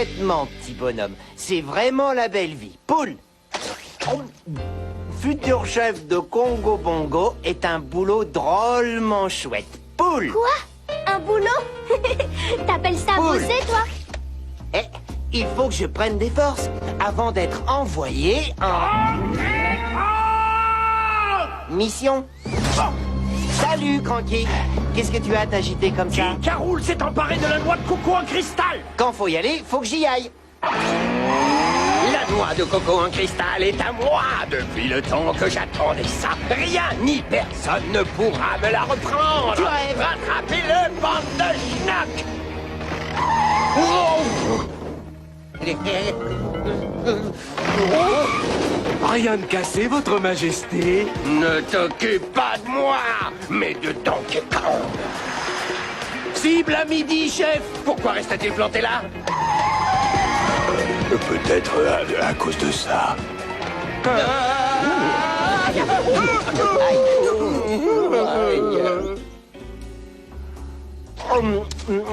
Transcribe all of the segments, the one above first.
complètement, petit bonhomme. C'est vraiment la belle vie. Poule! Futur chef de Congo Bongo est un boulot drôlement chouette. Poule! Quoi? Un boulot? T'appelles ça Poule. bosser, toi? Eh, il faut que je prenne des forces avant d'être envoyé en... mission. Salut, Cranky. Qu'est-ce que tu as à t'agiter comme ça? King Caroul s'est emparé de la noix de coco en cristal. Quand faut y aller, faut que j'y aille. La noix de coco en cristal est à moi depuis le temps que j'attendais ça. Rien ni personne ne pourra me la reprendre. Tu rêves. Rattrapez-le, bande de schnock. Rien de cassé, votre majesté. Ne t'occupe pas de moi, mais de Donkey Kong. Cible à midi, chef. Pourquoi reste-t-il planté là? Peut-être à cause de ça.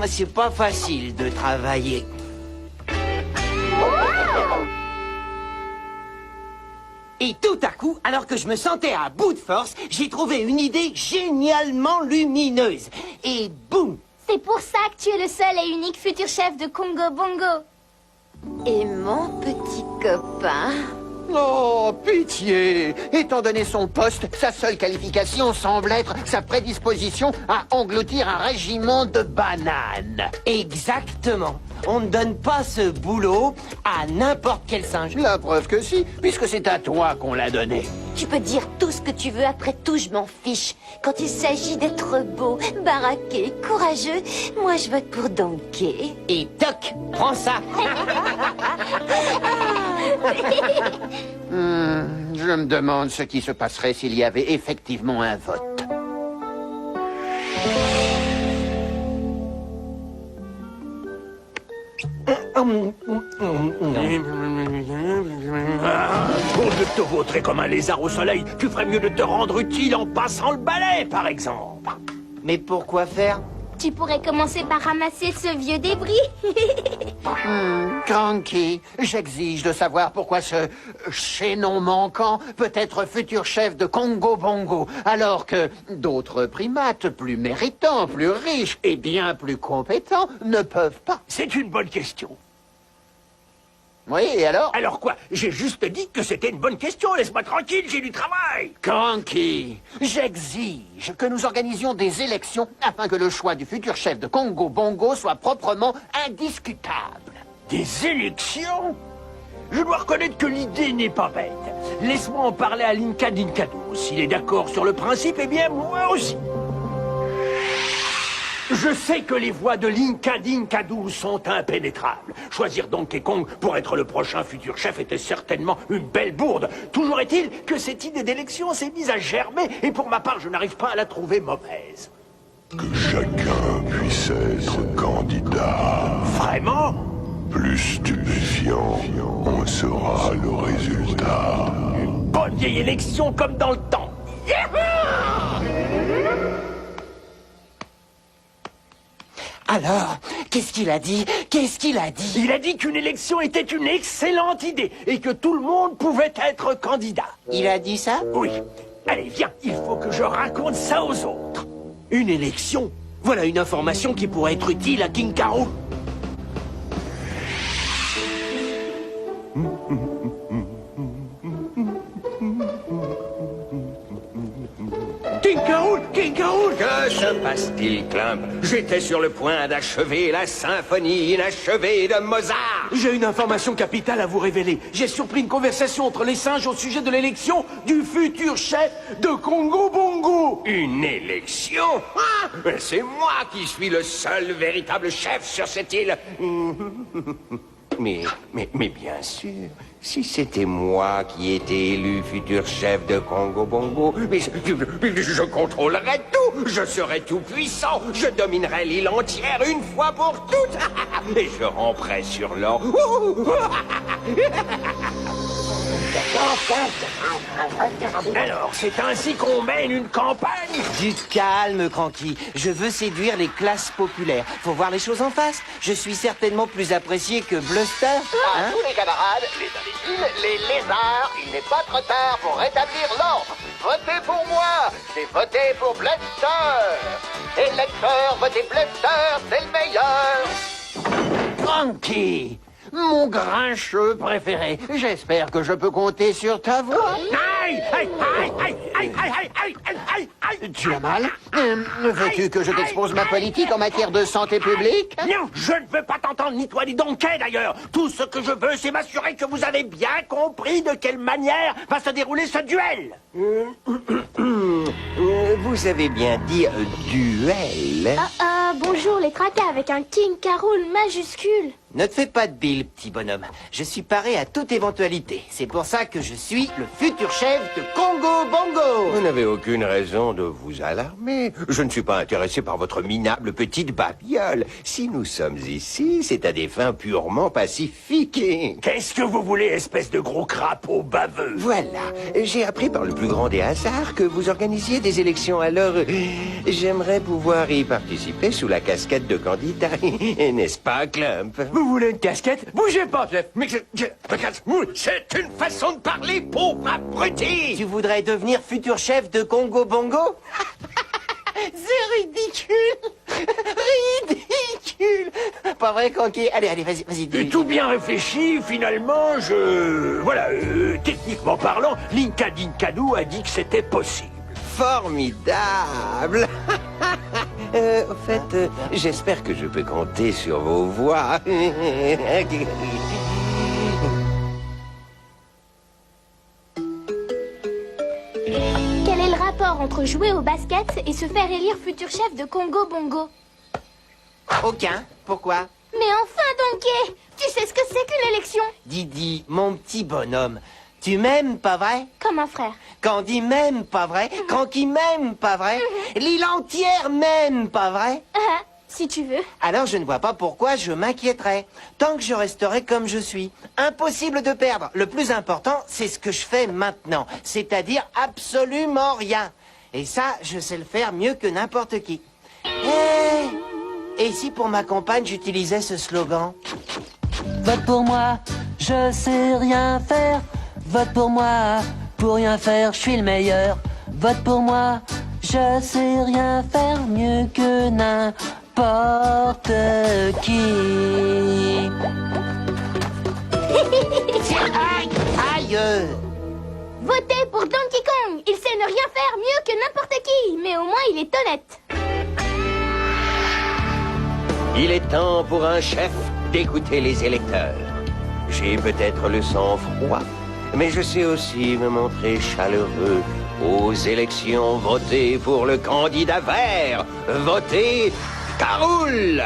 C'est pas facile de travailler. Et tout à coup, alors que je me sentais à bout de force, j'ai trouvé une idée génialement lumineuse. Et boum! C'est pour ça que tu es le seul et unique futur chef de Congo Bongo. Et mon petit copain... Oh, pitié! Étant donné son poste, sa seule qualification semble être sa prédisposition à engloutir un régiment de bananes. Exactement. On ne donne pas ce boulot à n'importe quel singe. La preuve que si, puisque c'est à toi qu'on l'a donné. Tu peux dire tout ce que tu veux, après tout, je m'en fiche. Quand il s'agit d'être beau, baraqué, courageux, moi je vote pour Donkey. Et toc, prends ça. Je me demande ce qui se passerait s'il y avait effectivement un vote. Au lieu de te vautrer comme un lézard au soleil, tu ferais mieux de te rendre utile en passant le balai, par exemple. Mais pourquoi faire? Tu pourrais commencer par ramasser ce vieux débris. Cranky, j'exige de savoir pourquoi ce chaînon manquant peut être futur chef de Congo Bongo, alors que d'autres primates plus méritants, plus riches et bien plus compétents ne peuvent pas. C'est une bonne question. Oui, et alors? Alors quoi? J'ai juste dit que c'était une bonne question. Laisse-moi tranquille, j'ai du travail. Cranky, j'exige que nous organisions des élections afin que le choix du futur chef de Congo Bongo soit proprement indiscutable. Des élections? Je dois reconnaître que l'idée n'est pas bête. Laisse-moi en parler à Linka Dinkadou. S'il est d'accord sur le principe, eh bien, moi aussi. Je sais que les voix de Linka Dinkadou sont impénétrables. Choisir Donkey Kong pour être le prochain futur chef était certainement une belle bourde. Toujours est-il que cette idée d'élection s'est mise à germer et pour ma part, je n'arrive pas à la trouver mauvaise. Que chacun puisse être candidat. Vraiment? Plus stupéfiant, on saura le résultat. Une bonne vieille élection comme dans le temps. Yahoo! Alors, qu'est-ce qu'il a dit? Qu'est-ce qu'il a dit? Il a dit qu'une élection était une excellente idée et que tout le monde pouvait être candidat. Il a dit ça? Oui. Allez, viens, il faut que je raconte ça aux autres. Une élection? Voilà une information qui pourrait être utile à King Caroul. King Caroul! King Caroul! Que se passe-t-il, Clump? J'étais sur le point d'achever la symphonie inachevée de Mozart. J'ai une information capitale à vous révéler. J'ai surpris une conversation entre les singes au sujet de l'élection du futur chef de Congo Bongo. Une élection? Ah, c'est moi qui suis le seul véritable chef sur cette île. Mais bien sûr, si c'était moi qui étais élu futur chef de Congo Bongo, mais je contrôlerais tout, je serais tout puissant, je dominerais l'île entière une fois pour toutes, et je ramperais sur l'or. Alors, c'est ainsi qu'on mène une campagne? Du calme, Cranky. Je veux séduire les classes populaires. Faut voir les choses en face. Je suis certainement plus apprécié que Bluster. À Hein? tous les camarades, les imbéciles, les lézards, il n'est pas trop tard pour rétablir l'ordre. Votez pour moi, j'ai voté pour Bluster. Électeurs, votez Bluster, c'est le meilleur. Cranky! Mon grincheux préféré, j'espère que je peux compter sur ta voix. Aïe! Aïe! Aïe! Aïe! Aïe! Aïe! Aïe! Aïe! Aïe! Aïe! Tu as mal? Veux-tu que je t'expose ma politique en matière de santé publique? Non, je ne veux pas t'entendre, ni toi, ni Donkey, d'ailleurs. Tout ce que je veux, c'est m'assurer que vous avez bien compris de quelle manière va se dérouler ce duel. Vous avez bien dit duel. Bonjour les tracas avec un King Carol majuscule. Ne te fais pas de bile, petit bonhomme. Je suis paré à toute éventualité. C'est pour ça que je suis le futur chef de Congo Bongo. Vous n'avez aucune raison de vous alarmer. Je ne suis pas intéressé par votre minable petite babiole. Si nous sommes ici, c'est à des fins purement pacifiques. Qu'est-ce que vous voulez, espèce de gros crapaud baveux? Voilà, j'ai appris par le plus grand des hasards que vous organisiez des élections, alors j'aimerais pouvoir y participer sous la casquette de candidat. N'est-ce pas, Clump? Vous voulez une casquette? Bougez pas, chef. Mais c'est une façon de parler, pauvre abruti. Tu voudrais devenir futur chef de Congo Bongo? C'est ridicule. Ridicule. Pas vrai, Cranky? Allez, vas-y. Et tout bien réfléchi, finalement, Voilà, techniquement parlant, Linka Dinkadou a dit que c'était possible. Formidable. Au fait, j'espère que je peux compter sur vos voix. Quel est le rapport entre jouer au basket et se faire élire futur chef de Congo Bongo? Aucun. Pourquoi? Mais enfin, Donkey, tu sais ce que c'est qu'une élection? Didi, mon petit bonhomme, tu m'aimes, pas vrai? Comme un frère. Candy m'aime, pas vrai? Cranky m'aime, pas vrai? L'île entière m'aime, pas vrai? Si tu veux. Alors je ne vois pas pourquoi je m'inquiéterais. Tant que je resterai comme je suis. Impossible de perdre. Le plus important, c'est ce que je fais maintenant. C'est-à-dire absolument rien. Et ça, je sais le faire mieux que n'importe qui. Et si pour ma campagne, j'utilisais ce slogan? Vote pour moi, je sais rien faire. Vote pour moi, pour rien faire, je suis le meilleur. Vote pour moi, je sais rien faire mieux que n'importe qui. Aïe! Votez pour Donkey Kong. Il sait ne rien faire mieux que n'importe qui, mais au moins il est honnête. Il est temps pour un chef d'écouter les électeurs. J'ai peut-être le sang-froid, mais je sais aussi me montrer chaleureux. Aux élections, votez pour le candidat vert. Votez Carol.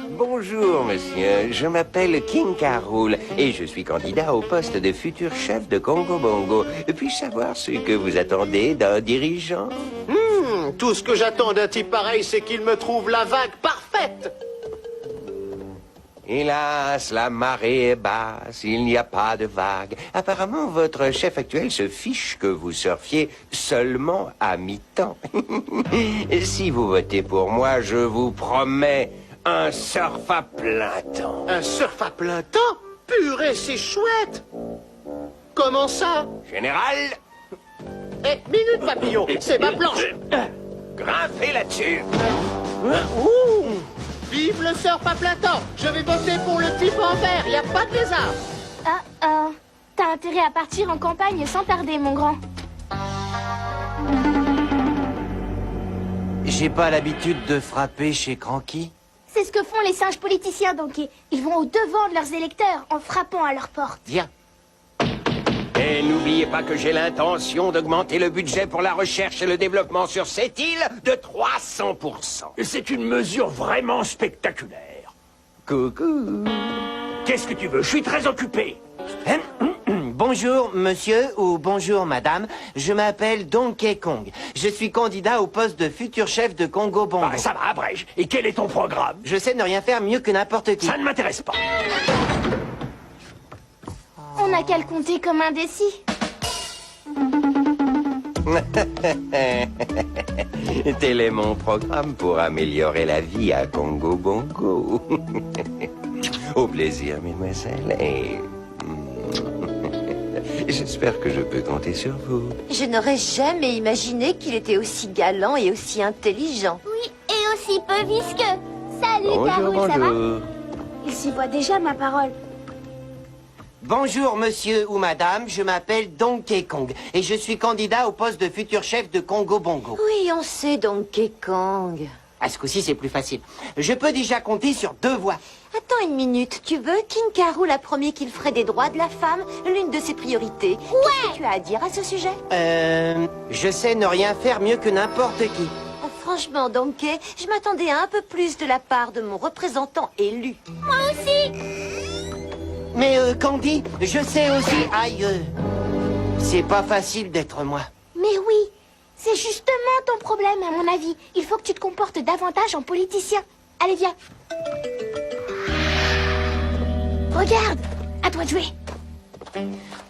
Bonjour, monsieur. Je m'appelle King Carol et je suis candidat au poste de futur chef de Congo Bongo. Puis-je savoir ce que vous attendez d'un dirigeant? Tout ce que j'attends d'un type pareil, c'est qu'il me trouve la vague parfaite. Hélas, la marée est basse, il n'y a pas de vague. Apparemment, votre chef actuel se fiche que vous surfiez seulement à mi-temps. Si vous votez pour moi, je vous promets un surf à plein temps. Un surf à plein temps? Purée, c'est chouette. Comment ça? Général, Minute papillon, c'est ma planche. grimpez là-dessus. Vive le surf à plein temps. Je vais voter pour le type en vert, y a pas de lézard. T'as intérêt à partir en campagne sans tarder, mon grand. J'ai pas l'habitude de frapper chez Cranky. C'est ce que font les singes politiciens, Donkey. Ils vont au devant de leurs électeurs en frappant à leur porte. Viens. Et n'oubliez pas que j'ai l'intention d'augmenter le budget pour la recherche et le développement sur cette île de 300%. C'est une mesure vraiment spectaculaire. Coucou. Qu'est-ce que tu veux? Je suis très occupé. Bonjour, monsieur, ou bonjour, madame. Je m'appelle Donkey Kong. Je suis candidat au poste de futur chef de Congo Bongo. Ça va, abrège. Et quel est ton programme? Je sais ne rien faire mieux que n'importe qui. Ça ne m'intéresse pas. On n'a qu'à le compter comme indécis. Tel est mon programme pour améliorer la vie à Congo Bongo. Au plaisir, mesdemoiselles, et... j'espère que je peux compter sur vous. Je n'aurais jamais imaginé qu'il était aussi galant et aussi intelligent. Oui, et aussi peu visqueux. Salut, Bonjour, Caroul, ça va? bonjour. Il s'y voit déjà, ma parole. Bonjour, monsieur ou madame, je m'appelle Donkey Kong et je suis candidat au poste de futur chef de Congo Bongo. Oui, on sait Donkey Kong. À ce coup-ci, c'est plus facile. Je peux déjà compter sur 2 voix. Attends une minute, tu veux? King Carol a promis qu'il ferait des droits de la femme l'une de ses priorités. Qu'est-ce que tu as à dire à ce sujet? Je sais ne rien faire mieux que n'importe qui. Oh, franchement, Donkey, je m'attendais à un peu plus de la part de mon représentant élu. Moi aussi. Mais Candy, je sais aussi... Aïe, c'est pas facile d'être moi. Mais oui, c'est justement ton problème, à mon avis. Il faut que tu te comportes davantage en politicien. Allez, viens. Regarde, à toi de jouer.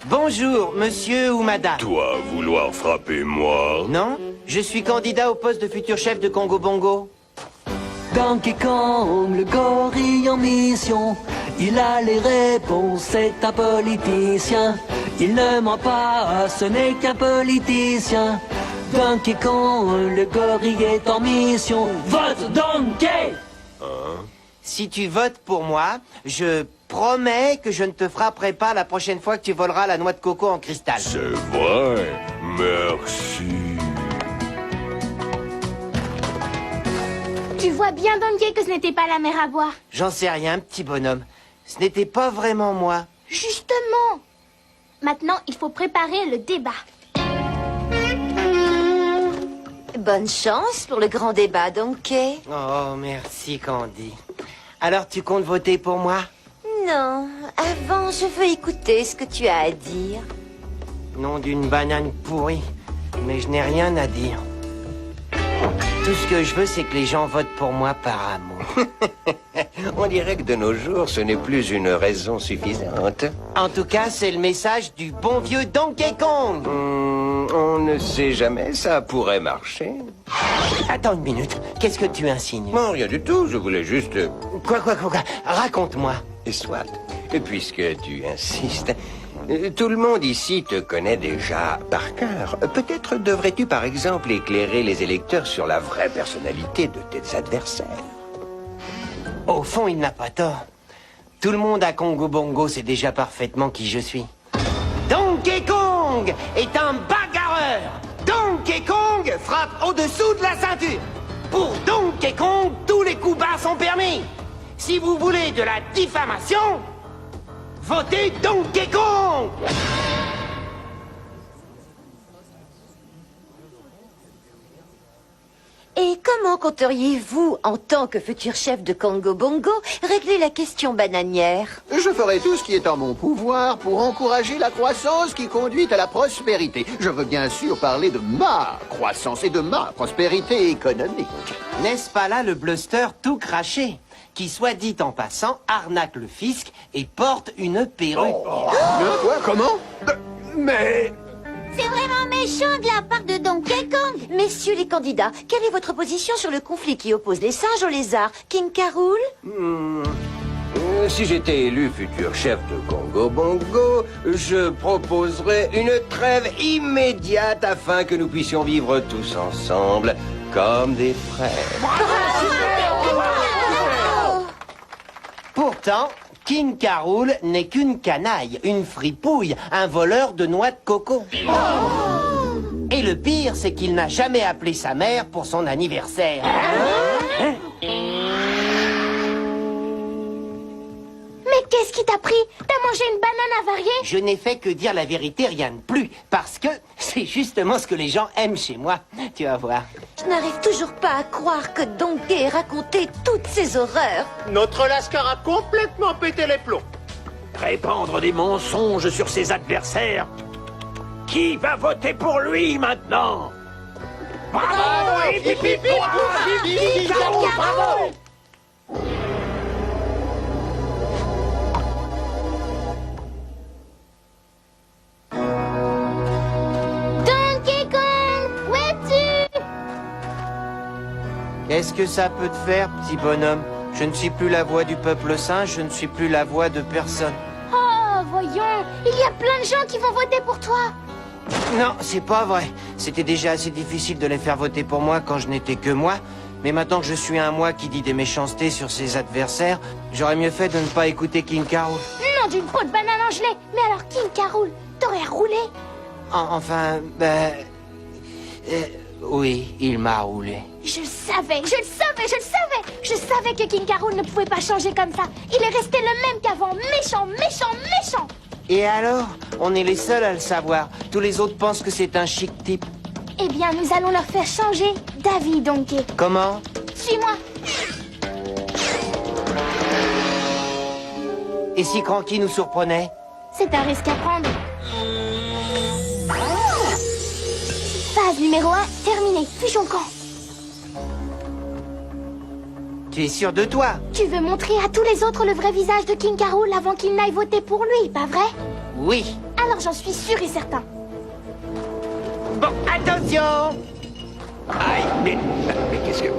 Bonjour, monsieur ou madame. Toi, vouloir frapper moi? Non, je suis candidat au poste de futur chef de Congo Bongo. Donkey Kong, le gorille en mission. Il a les réponses, c'est un politicien. Il ne ment pas, ce n'est qu'un politicien. Donkey Kong, le gorille est en mission. Vote Donkey! Si tu votes pour moi, je promets que je ne te frapperai pas la prochaine fois que tu voleras la noix de coco en cristal. C'est vrai. Merci. Tu vois bien, Donkey, que ce n'était pas la mer à boire. J'en sais rien, petit bonhomme. Ce n'était pas vraiment moi. Justement. Maintenant, il faut préparer le débat. Bonne chance pour le grand débat, Donkey. Oh, merci, Candy. Alors, tu comptes voter pour moi? Non, avant, je veux écouter ce que tu as à dire. Nom d'une banane pourrie. Mais je n'ai rien à dire. Tout ce que je veux, c'est que les gens votent pour moi par amour. On dirait que de nos jours, ce n'est plus une raison suffisante. En tout cas, c'est le message du bon vieux Donkey Kong. On ne sait jamais, ça pourrait marcher. Attends une minute. Qu'est-ce que tu insinues? Non, rien du tout, je voulais juste... Quoi? Raconte-moi. Et soit, puisque tu insistes, tout le monde ici te connaît déjà par cœur. Peut-être devrais-tu par exemple éclairer les électeurs sur la vraie personnalité de tes adversaires. Au fond, il n'a pas tort. Tout le monde à Congo Bongo sait déjà parfaitement qui je suis. Donkey Kong est un bagarreur. Donkey Kong frappe au-dessous de la ceinture. Pour Donkey Kong, tous les coups bas sont permis. Si vous voulez de la diffamation, votez Donkey Kong. Et comment compteriez-vous, en tant que futur chef de Congo Bongo, régler la question bananière? Je ferai tout ce qui est en mon pouvoir pour encourager la croissance qui conduit à la prospérité. Je veux bien sûr parler de ma croissance et de ma prospérité économique. N'est-ce pas là le bluster tout craché, qui, soit dit en passant, arnaque le fisc et porte une perruque? Le quoi? Comment? Mais... C'est vraiment méchant de la part de Donkey Kong. Messieurs les candidats, quelle est votre position sur le conflit qui oppose les singes aux lézards? King Carol? Si j'étais élu futur chef de Congo Bongo, je proposerais une trêve immédiate afin que nous puissions vivre tous ensemble comme des frères. Pourtant, King Carol n'est qu'une canaille, une fripouille, un voleur de noix de coco. Et le pire, c'est qu'il n'a jamais appelé sa mère pour son anniversaire. Mais qu'est-ce qui t'a pris? T'as mangé une banane avariée? Je n'ai fait que dire la vérité, rien de plus, parce que c'est justement ce que les gens aiment chez moi. Tu vas voir. Je n'arrive toujours pas à croire que Donkey ait raconté toutes ces horreurs. Notre Lascar a complètement pété les plombs. Répandre des mensonges sur ses adversaires. Qui va voter pour lui maintenant? Bravo! Bravo! Qu'est-ce que ça peut te faire, petit bonhomme? Je ne suis plus la voix du peuple singe, je ne suis plus la voix de personne. Oh, voyons, il y a plein de gens qui vont voter pour toi. Non, c'est pas vrai. C'était déjà assez difficile de les faire voter pour moi quand je n'étais que moi. Mais maintenant que je suis un moi qui dit des méchancetés sur ses adversaires, j'aurais mieux fait de ne pas écouter King K. Rool. Non, d'une peau de banane en gelée. Mais alors, King K. Rool, t'aurais roulé? Enfin, oui, il m'a roulé. Je le savais, je le savais, je le savais. Je savais que King K. Rool ne pouvait pas changer comme ça. Il est resté le même qu'avant, méchant, méchant, méchant. Et alors? On est les seuls à le savoir. Tous les autres pensent que c'est un chic type. Eh bien, nous allons leur faire changer d'avis, Donkey. Comment? Suis-moi. Et si Cranky nous surprenait? C'est un risque à prendre. Phase numéro 1, terminée. Fusion camp. Tu es sûr de toi? Tu veux montrer à tous les autres le vrai visage de King K. Rool avant qu'il n'aille voter pour lui, pas vrai? Oui. Alors j'en suis sûr et certain. Bon, attention! Aïe, mais qu'est-ce que...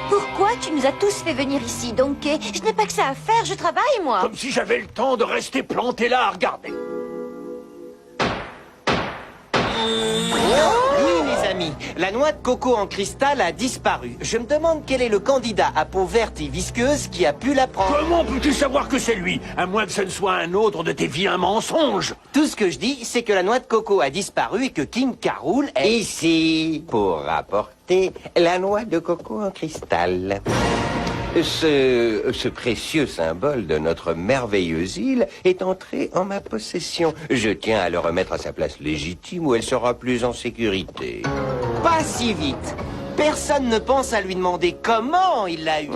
Pourquoi tu nous as tous fait venir ici, Donkey? Je n'ai pas que ça à faire, je travaille, moi. Comme si j'avais le temps de rester planté là à regarder. Oui, mes amis, la noix de coco en cristal a disparu. Je me demande quel est le candidat à peau verte et visqueuse qui a pu la prendre. Comment peux-tu savoir que c'est lui? À moins que ce ne soit un autre de tes vilains mensonges. Tout ce que je dis, c'est que la noix de coco a disparu et que King K. Rool est... Ici, pour rapporter la noix de coco en cristal. Ce précieux symbole de notre merveilleuse île est entré en ma possession. Je tiens à le remettre à sa place légitime où elle sera plus en sécurité. Pas si vite. Personne ne pense à lui demander comment il l'a eu.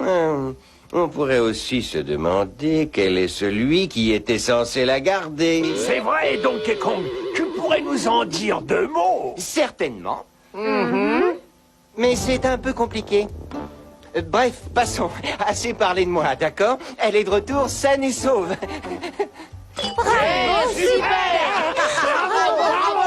On pourrait aussi se demander quel est celui qui était censé la garder. C'est vrai, Donkey Kong. Tu pourrais nous en dire 2 mots. Certainement. Mais c'est un peu compliqué. Bref, passons. Assez parlé de moi, d'accord? Elle est de retour saine et sauve.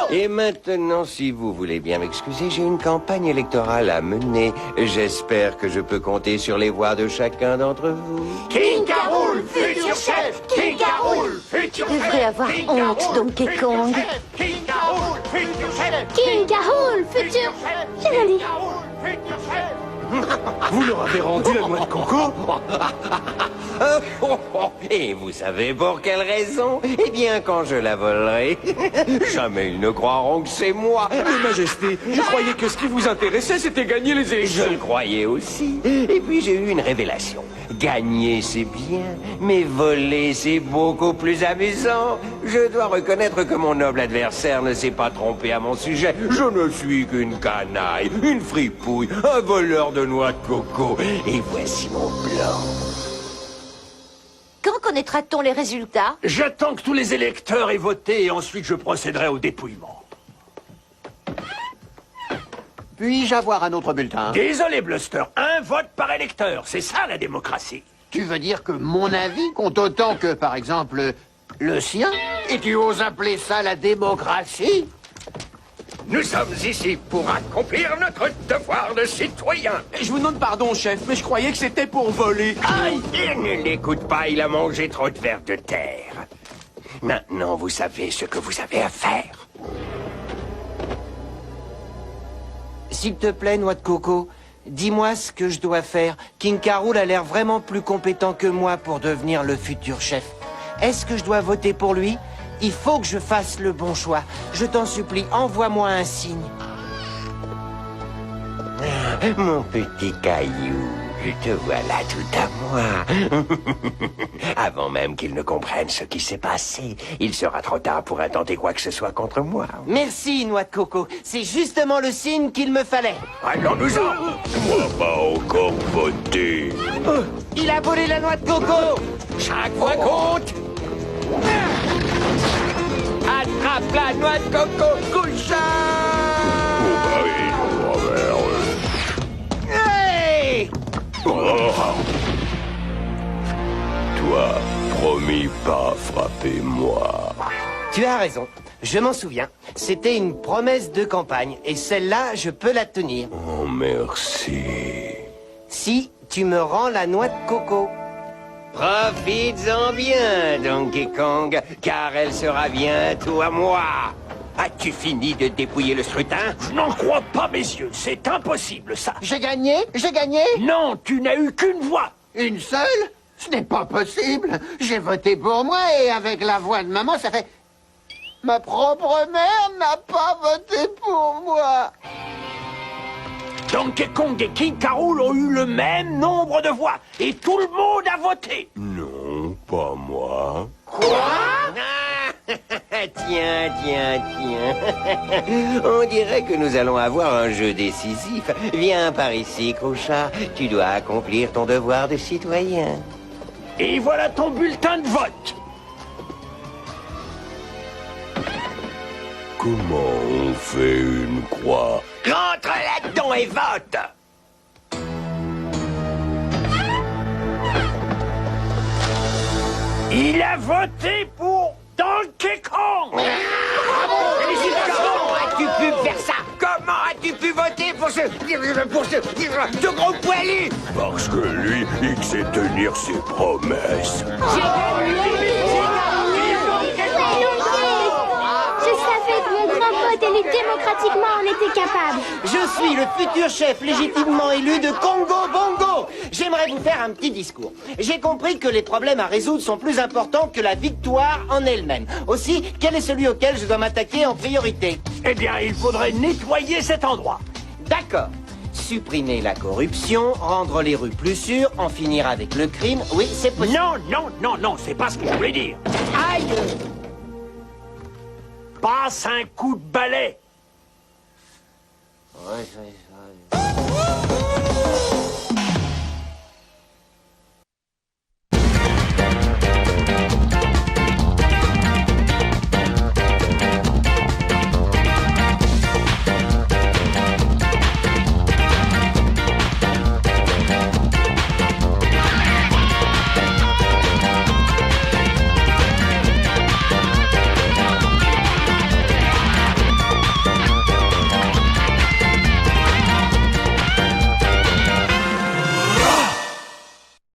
Et maintenant, si vous voulez bien m'excuser, j'ai une campagne électorale à mener. J'espère que je peux compter sur les voix de chacun d'entre vous. King K. Rool, futur chef. King K. Rool, futur Tu chef. devrais avoir honte, Donkey Kong. King K. Rool, futur chef. King K. Rool, futur... J'ai rien dit. Futur chef. Vous leur avez rendu la noix de coco? Et vous savez pour quelle raison? Eh bien, quand je la volerai, jamais ils ne croiront que c'est moi. Mais Majesté, je croyais que ce qui vous intéressait, c'était gagner les Je élections. le croyais aussi. Et puis j'ai eu une révélation. Gagner, c'est bien, mais voler, c'est beaucoup plus amusant. Je dois reconnaître que mon noble adversaire ne s'est pas trompé à mon sujet. Je ne suis qu'une canaille, une fripouille, un voleur de noix de coco. Et voici mon plan. Quand connaîtra-t-on les résultats? J'attends que tous les électeurs aient voté et ensuite je procéderai au dépouillement. Puis-je avoir un autre bulletin? Désolé, Bluster, un vote par électeur, c'est ça la démocratie. Tu veux dire que mon avis compte autant que, par exemple, le sien? Et tu oses appeler ça la démocratie? Nous sommes ici pour accomplir notre devoir de citoyen. Je vous demande pardon, chef, mais je croyais que c'était pour voler. Aïe, il ne l'écoute pas, il a mangé trop de vers de terre. Maintenant, vous savez ce que vous avez à faire. S'il te plaît, noix de coco, dis-moi ce que je dois faire. King K. Rool a l'air vraiment plus compétent que moi pour devenir le futur chef. Est-ce que je dois voter pour lui? Il faut que je fasse le bon choix. Je t'en supplie, envoie-moi un signe. Mon petit caillou, te voilà tout à moi. Avant même qu'il ne comprenne ce qui s'est passé, il sera trop tard pour intenter quoi que ce soit contre moi. Merci, noix de coco. C'est justement le signe qu'il me fallait. Allons-nous-en. Moi pas encore voté. Il a volé la noix de coco. Chaque fois compte. Attrape la noix de coco, coucha! Hey! Toi, promis pas frapper moi. Tu as raison. Je m'en souviens. C'était une promesse de campagne. Et celle-là, je peux la tenir. Oh, merci. Si tu me rends la noix de coco. Profites-en bien, Donkey Kong, car elle sera bientôt à moi. As-tu fini de dépouiller le scrutin? Je n'en crois pas mes yeux, c'est impossible ça. J'ai gagné? J'ai gagné? Non, tu n'as eu qu'une voix. Une seule? Ce n'est pas possible. J'ai voté pour moi et avec la voix de maman, ça fait... Ma propre mère n'a pas voté pour moi. Donkey Kong et King K. Rool ont eu le même nombre de voix et tout le monde a voté. Non, pas moi. Tiens. On dirait que nous allons avoir un jeu décisif. Viens par ici, Crouchard. Tu dois accomplir ton devoir de citoyen. Et voilà ton bulletin de vote. Comment on fait une croix? Rentre là-dedans et vote! Il a voté pour Donkey Kong. Comment as-tu pu faire ça? Comment as-tu pu voter pour ce gros poilu? Parce que lui, il sait tenir ses promesses. Je savais que mon grand pote élu démocratiquement en était capable. Je suis le futur chef légitimement élu de Congo Bongo. J'aimerais vous faire un petit discours. J'ai compris que les problèmes à résoudre sont plus importants que la victoire en elle-même. Aussi, quel est celui auquel je dois m'attaquer en priorité? Eh bien, il faudrait nettoyer cet endroit. D'accord. Supprimer la corruption, rendre les rues plus sûres, en finir avec le crime. Oui, c'est possible. Non, c'est pas ce que je voulais dire. Aïe! Passe un coup de balai. Ouais.